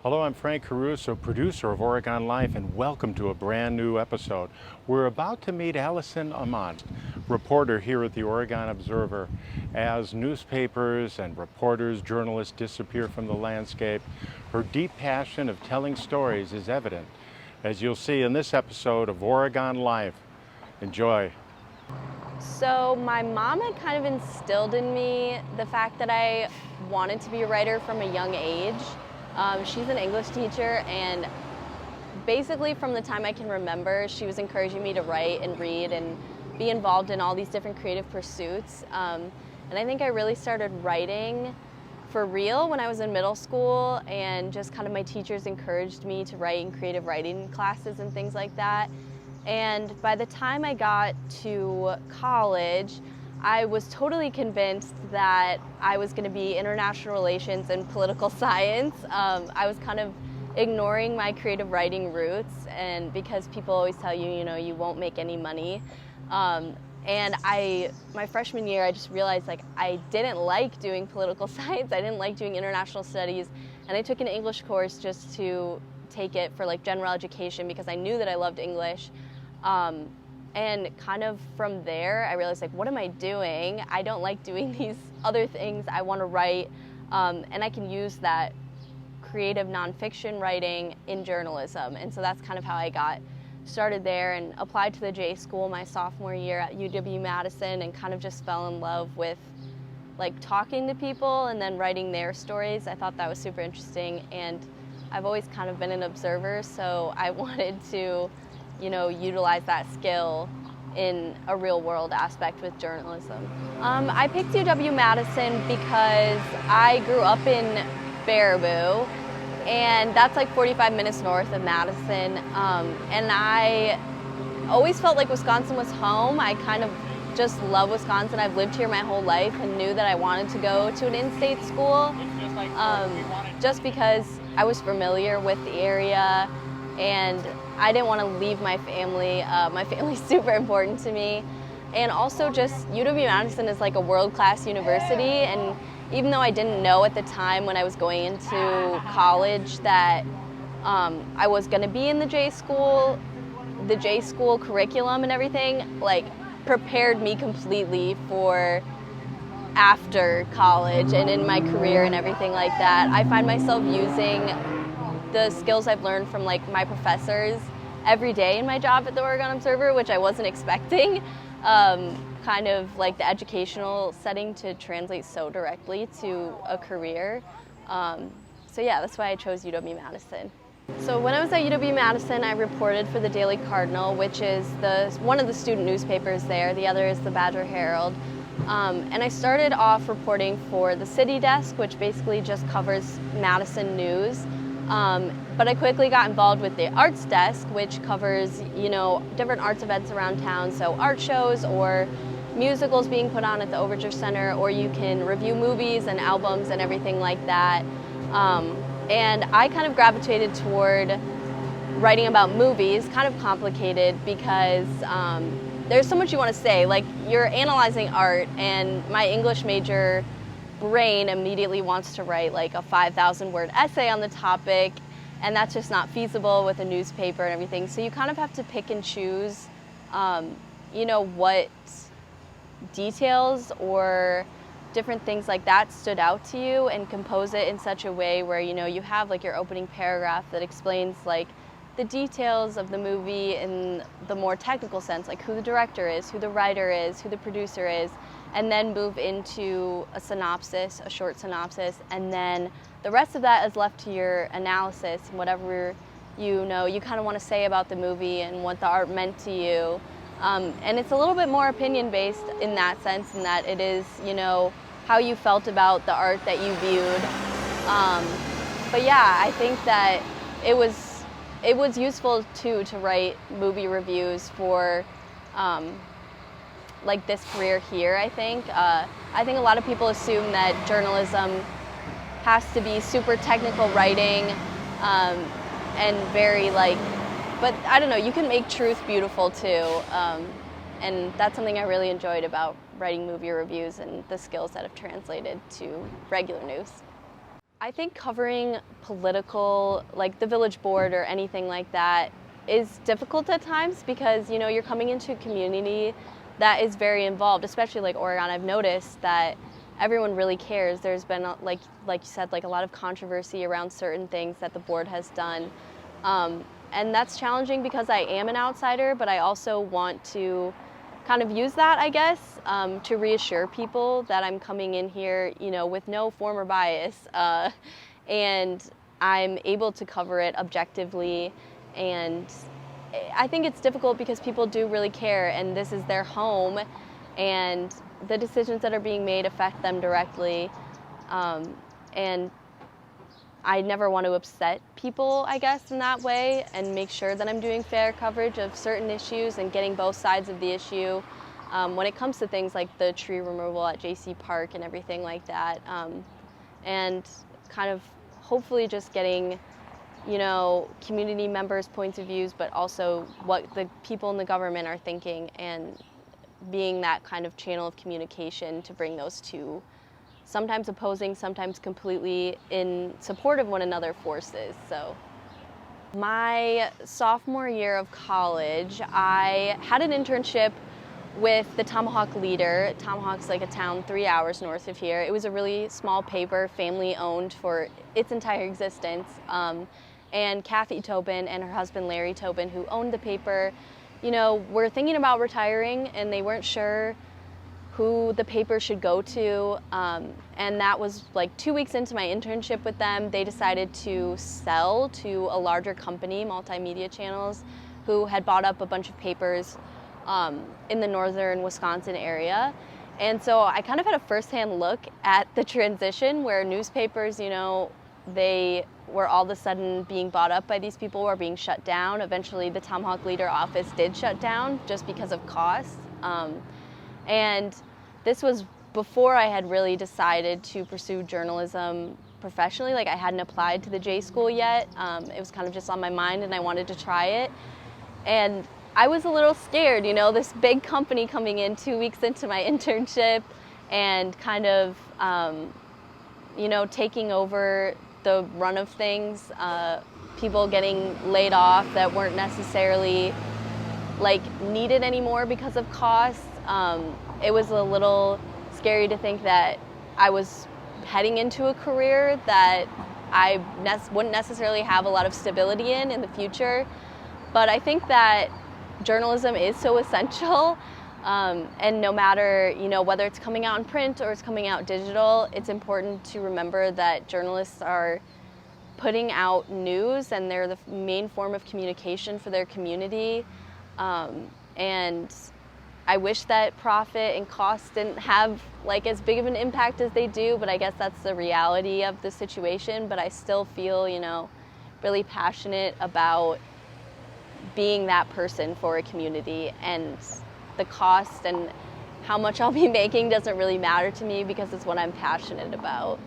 Hello, I'm Frank Caruso, producer of Oregon Life, and welcome to a brand new episode. We're about to meet Alisyn Amant, reporter here at the Oregon Observer. As newspapers and reporters, journalists disappear from the landscape, her deep passion of telling stories is evident, as you'll see in this episode of Oregon Life. Enjoy. So my mom had kind of instilled in me the fact that I wanted to be a writer from a young age. She's an English teacher, and basically from the time I can remember, she was encouraging me to write and read and be involved in all these different creative pursuits. And I think I really started writing for real when I was in middle school, and just kind of my teachers encouraged me to write in creative writing classes and things like that. And by the time I got to college, I was totally convinced that I was going to be international relations and political science. I was kind of ignoring my creative writing roots, and because people always tell you, you won't make any money. And my freshman year, I just realized I didn't like doing political science. I didn't like doing international studies, and I took an English course just to take it for general education because I knew that I loved English. And kind of from there, I realized, what am I doing? I don't like doing these other things. I want to write, and I can use that creative nonfiction writing in journalism. And so that's kind of how I got started there and applied to the J School my sophomore year at UWMadison, and kind of just fell in love with talking to people and then writing their stories. I thought that was super interesting, and I've always kind of been an observer, so I wanted to utilize that skill in a real world aspect with journalism. I picked UW-Madison because I grew up in Baraboo, and that's 45 minutes north of Madison. And I always felt like Wisconsin was home. I kind of just love Wisconsin. I've lived here my whole life and knew that I wanted to go to an in-state school, just because I was familiar with the area, and I didn't want to leave my family. My family's super important to me. And also just UW-Madison is a world-class university, and even though I didn't know at the time when I was going into college that I was going to be in the J School curriculum and everything, prepared me completely for after college and in my career and everything like that. I find myself using the skills I've learned from my professors every day in my job at the Oregon Observer, which I wasn't expecting. Kind of the educational setting to translate so directly to a career. So yeah, that's why I chose UW-Madison. So when I was at UW-Madison, I reported for the Daily Cardinal, which is one of the student newspapers there. The other is the Badger Herald. And I started off reporting for the city desk, which basically just covers Madison news. But I quickly got involved with the arts desk, which covers, different arts events around town. So art shows or musicals being put on at the Overture Center, or you can review movies and albums and everything like that. And I kind of gravitated toward writing about movies, kind of complicated because there's so much you want to say. You're analyzing art, and my English major brain immediately wants to write a 5,000-word essay on the topic, and that's just not feasible with a newspaper and everything. So you kind of have to pick and choose, what details or different things like that stood out to you, and compose it in such a way where you have your opening paragraph that explains the details of the movie in the more technical sense, who the director is, who the writer is, who the producer is, and then move into a synopsis, a short synopsis, and then the rest of that is left to your analysis and whatever you kind of want to say about the movie and what the art meant to you. And it's a little bit more opinion-based in that sense, in that it is, how you felt about the art that you viewed. But yeah, I think that it was it was useful too to write movie reviews for like this career here, I think. I think a lot of people assume that journalism has to be super technical writing and very but I don't know, you can make truth beautiful too. And that's something I really enjoyed about writing movie reviews and the skills that have translated to regular news. I think covering political, like the village board or anything like that, is difficult at times because, you're coming into a community that is very involved, especially like Oregon. I've noticed that everyone really cares. There's been, like you said, like a lot of controversy around certain things that the board has done. And that's challenging because I am an outsider, but I also want to kind of use that, I guess, to reassure people that I'm coming in here, with no former bias, and I'm able to cover it objectively. And I think it's difficult because people do really care, and this is their home, and the decisions that are being made affect them directly. And I never want to upset people, I guess, in that way, and make sure that I'm doing fair coverage of certain issues and getting both sides of the issue when it comes to things like the tree removal at JC Park and everything like that. And kind of hopefully just getting, community members' points of views, but also what the people in the government are thinking, and being that kind of channel of communication to bring those two, sometimes opposing, sometimes completely in support of one another forces. So my sophomore year of college, I had an internship with the Tomahawk leader. Tomahawk's like a town 3 hours north of here. It was a really small paper, family owned for its entire existence. And Kathy Tobin and her husband Larry Tobin, who owned the paper, were thinking about retiring, and they weren't sure who the paper should go to, and that was like 2 weeks into my internship with them. They decided to sell to a larger company, Multimedia Channels, who had bought up a bunch of papers in the northern Wisconsin area. And so I kind of had a firsthand look at the transition where newspapers, they were all of a sudden being bought up by these people or being shut down. Eventually the Tomahawk Leader office did shut down just because of costs. And this was before I had really decided to pursue journalism professionally. Like, I hadn't applied to the J School yet. It was kind of just on my mind, and I wanted to try it. And I was a little scared, this big company coming in 2 weeks into my internship and kind of, taking over the run of things, people getting laid off that weren't necessarily needed anymore because of costs. It was a little scary to think that I was heading into a career that I wouldn't necessarily have a lot of stability in the future. But I think that journalism is so essential, and no matter, whether it's coming out in print or it's coming out digital, it's important to remember that journalists are putting out news, and they're the main form of communication for their community. And I wish that profit and cost didn't have as big of an impact as they do, but I guess that's the reality of the situation. But I still feel, really passionate about being that person for a community, and the cost and how much I'll be making doesn't really matter to me because it's what I'm passionate about.